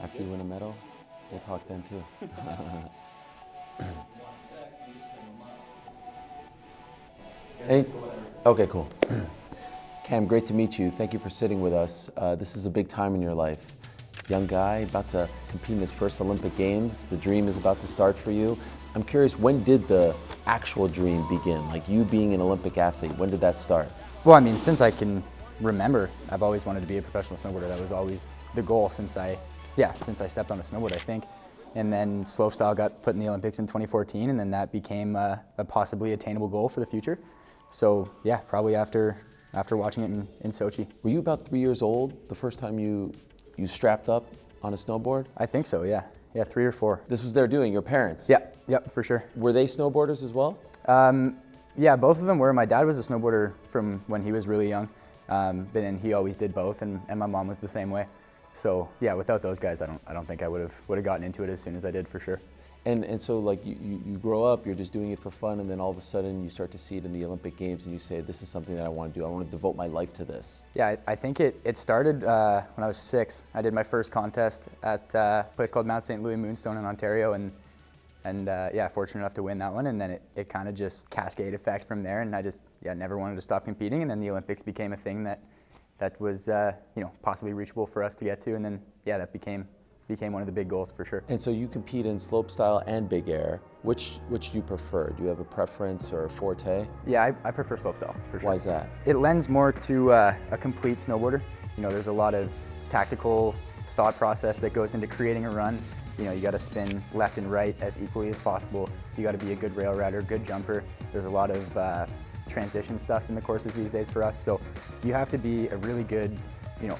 After you win a medal, we'll talk then too. Okay, cool. Cam, great to meet you. Thank you for sitting with us. This is a big time in your life. Young guy, about to compete in his first Olympic Games. The dream is about to start for you. I'm curious, when did the actual dream begin? Like you being an Olympic athlete, when did that start? Well, I mean, since I can remember, I've always wanted to be a professional snowboarder. That was always the goal since I stepped on a snowboard, I think. And then slopestyle got put in the Olympics in 2014, and then that became a possibly attainable goal for the future. So yeah, probably after watching it in Sochi. Were you about 3 years old the first time you strapped up on a snowboard? I think so, yeah. Yeah, 3 or 4. This was their doing, your parents? Yeah, for sure. Were they snowboarders as well? Yeah, both of them were. My dad was a snowboarder from when he was really young, but then he always did both, and my mom was the same way. So yeah, without those guys, I don't think I would have gotten into it as soon as I did, for sure. And so like you grow up, you're just doing it for fun, and then all of a sudden you start to see it in the Olympic Games, and you say, this is something that I want to do. I want to devote my life to this. Yeah, I think it started when I was 6. I did my first contest at a place called Mount St. Louis Moonstone in Ontario, and yeah, fortunate enough to win that one, and then it kind of just cascade effect from there, and I just never wanted to stop competing, and then the Olympics became a thing that was possibly reachable for us to get to, and then that became one of the big goals, for sure. And so you compete in slopestyle and big air. Which do you prefer? Do you have a preference or a forte? Yeah, I prefer slopestyle, for sure. Why is that? It lends more to a complete snowboarder. There's a lot of tactical thought process that goes into creating a run. You got to spin left and right as equally as possible. You got to be a good rail rider, good jumper. There's a lot of transition stuff in the courses these days for us. So you have to be a really good,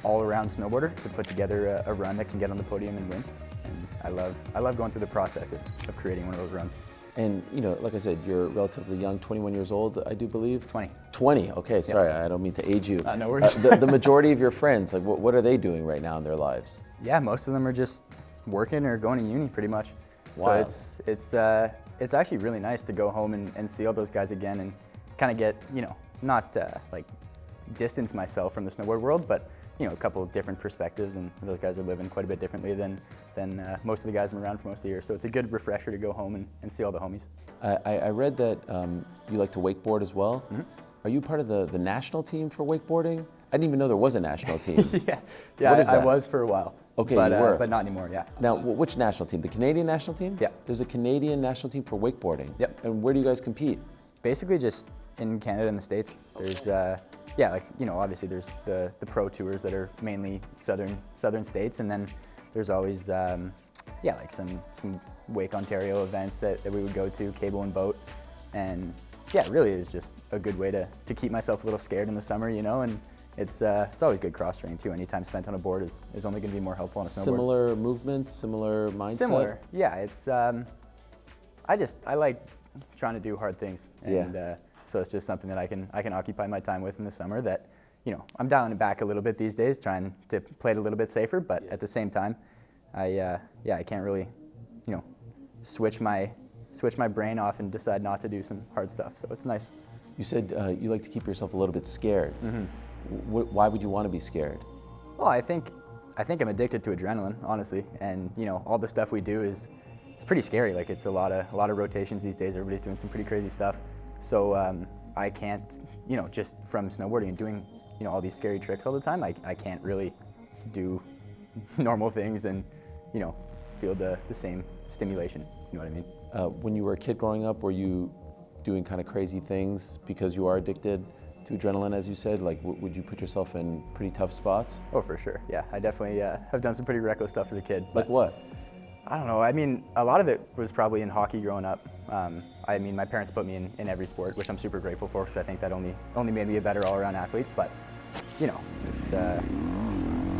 all-around snowboarder to put together a run that can get on the podium and win. And I love going through the process of creating one of those runs. And like I said, you're relatively young, 21 years old, I do believe? 20. 20, okay, sorry, I don't mean to age you. No worries. The majority of your friends, like what are they doing right now in their lives? Yeah, most of them are just working or going to uni, pretty much. Wow. So it's actually really nice to go home and see all those guys again and kind of get, not like distance myself from the snowboard world, but a couple of different perspectives, and those guys are living quite a bit differently than most of the guys I'm around for most of the year. So it's a good refresher to go home and see all the homies. I read that you like to wakeboard as well. Mm-hmm. Are you part of the national team for wakeboarding? I didn't even know there was a national team. yeah, I was for a while. Okay, but, you were. But not anymore, yeah. Now, which national team? The Canadian national team? Yeah. There's a Canadian national team for wakeboarding. Yep. And where do you guys compete? Basically just in Canada and the States. There's, obviously there's the pro tours that are mainly southern states, and then there's always, like some Wake Ontario events that we would go to, cable and boat. And yeah, it really is just a good way to keep myself a little scared in the summer, and it's always good cross-training too. Any time spent on a board is only going to be more helpful on a snowboard. Similar movements, similar mindset? Similar, yeah. It's I like trying to do hard things, and so it's just something that I can occupy my time with in the summer. That I'm dialing it back a little bit these days, trying to play it a little bit safer. But at the same time, I can't really switch my brain off and decide not to do some hard stuff. So it's nice. You said you like to keep yourself a little bit scared. Mm-hmm. Why would you want to be scared? Well, I think I'm addicted to adrenaline, honestly, and all the stuff we do it's pretty scary. Like it's a lot of rotations these days. Everybody's doing some pretty crazy stuff. So I can't, just from snowboarding and doing all these scary tricks all the time, I can't really do normal things and feel the same stimulation. You know what I mean? When you were a kid growing up, were you doing kind of crazy things because you are addicted to adrenaline, as you said? Like, would you put yourself in pretty tough spots? Oh, for sure. Yeah, I definitely have done some pretty reckless stuff as a kid. Like what? I don't know. I mean, a lot of it was probably in hockey growing up. I mean, my parents put me in every sport, which I'm super grateful for, because I think that only made me a better all-around athlete. But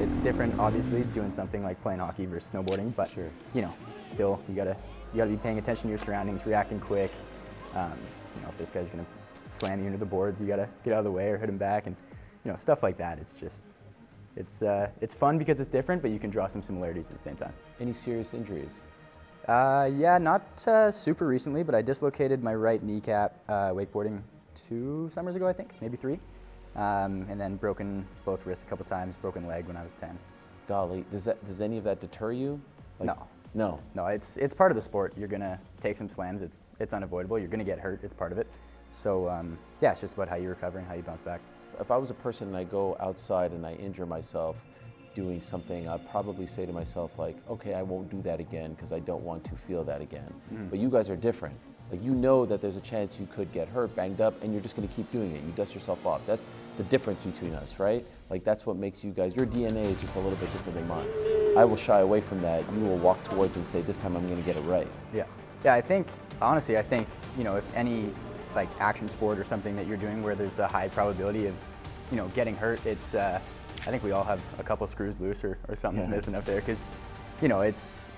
it's different, obviously, doing something like playing hockey versus snowboarding. But sure. Still, you gotta be paying attention to your surroundings, reacting quick. If this guy's gonna slam you into the boards, you gotta get out of the way or hit him back, and stuff like that. It's just, it's fun because it's different, but you can draw some similarities at the same time. Any serious injuries? Yeah, not super recently, but I dislocated my right kneecap wakeboarding 2 summers ago, I think, maybe 3. And then broken both wrists a couple times, broken leg when I was 10. golly, does any of that deter you? Like, No. No, it's part of the sport. You're gonna take some slams. It's unavoidable. You're gonna get hurt. It's part of it. So yeah, it's just about how you recover and how you bounce back. If I was a person and I go outside and I injure myself doing something, I'd probably say to myself like, okay, I won't do that again because I don't want to feel that again. But you guys are different. Like, you know that there's a chance you could get hurt, banged up, and you're just going to keep doing it. You dust yourself off. That's the difference between us, right? Like, that's what makes you guys, your DNA is just a little bit different than mine. I will shy away from that. You will walk towards and say, this time I'm going to get it right. Yeah. Yeah, I think, honestly, you know, if any like action sport or something that you're doing where there's a high probability of, you know, getting hurt, it's, I think we all have a couple screws loose or something's missing up there, because, you know, it's,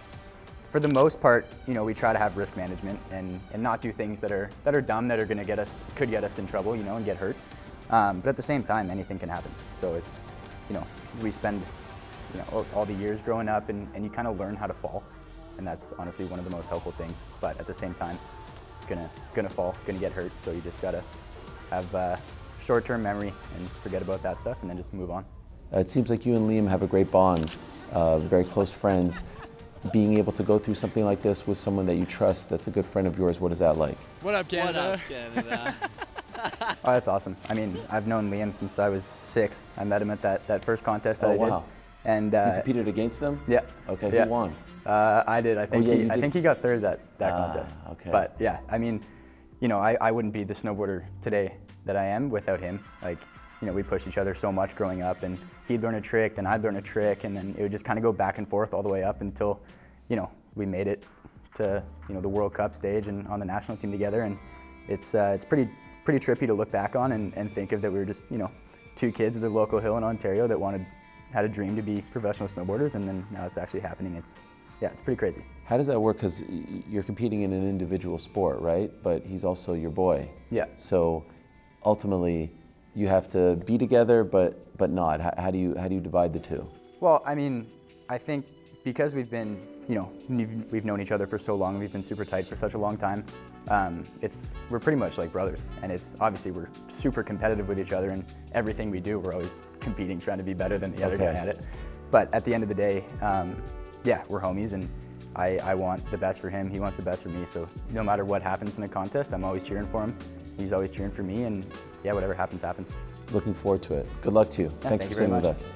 for the most part, you know, we try to have risk management and not do things that are dumb, that are going to could get us in trouble, you know, and get hurt. But at the same time, anything can happen. So it's, you know, we spend, you know, all the years growing up, and you kind of learn how to fall, and that's honestly one of the most helpful things. But at the same time, gonna fall, gonna get hurt. So you just gotta have short-term memory and forget about that stuff, and then just move on. It seems like you and Liam have a great bond, very close friends. Being able to go through something like this with someone that you trust, that's a good friend of yours, what is that like? What up, Canada? What up, Canada? Oh, that's awesome. I mean, I've known Liam since I was 6. I met him at that first contest that I did. Wow. And You competed against them? Yeah. Okay, yeah. Who won? I did. I think yeah, I think he got third that contest. Okay. But yeah, I mean, you know, I wouldn't be the snowboarder today that I am without him. Like, you know, we pushed each other so much growing up, and he'd learn a trick, then I'd learn a trick, and then it would just kind of go back and forth all the way up until, you know, we made it to, you know, the World Cup stage and on the national team together. And it's pretty trippy to look back on and think of that we were just, you know, 2 kids at the local hill in Ontario that had a dream to be professional snowboarders, and then now it's actually happening. It's pretty crazy. How does that work? Because you're competing in an individual sport, right? But he's also your boy. Yeah. So ultimately, you have to be together, but not. How do you divide the two? Well, I mean, I think because we've been, you know, we've known each other for so long, we've been super tight for such a long time. We're pretty much like brothers, and it's obviously we're super competitive with each other, and everything we do, we're always competing, trying to be better than the other guy at it. But at the end of the day, yeah, we're homies, and I want the best for him. He wants the best for me. So no matter what happens in the contest, I'm always cheering for him. He's always cheering for me, and yeah, whatever happens, happens. Looking forward to it. Good luck to you. Yeah, Thanks for sitting with us.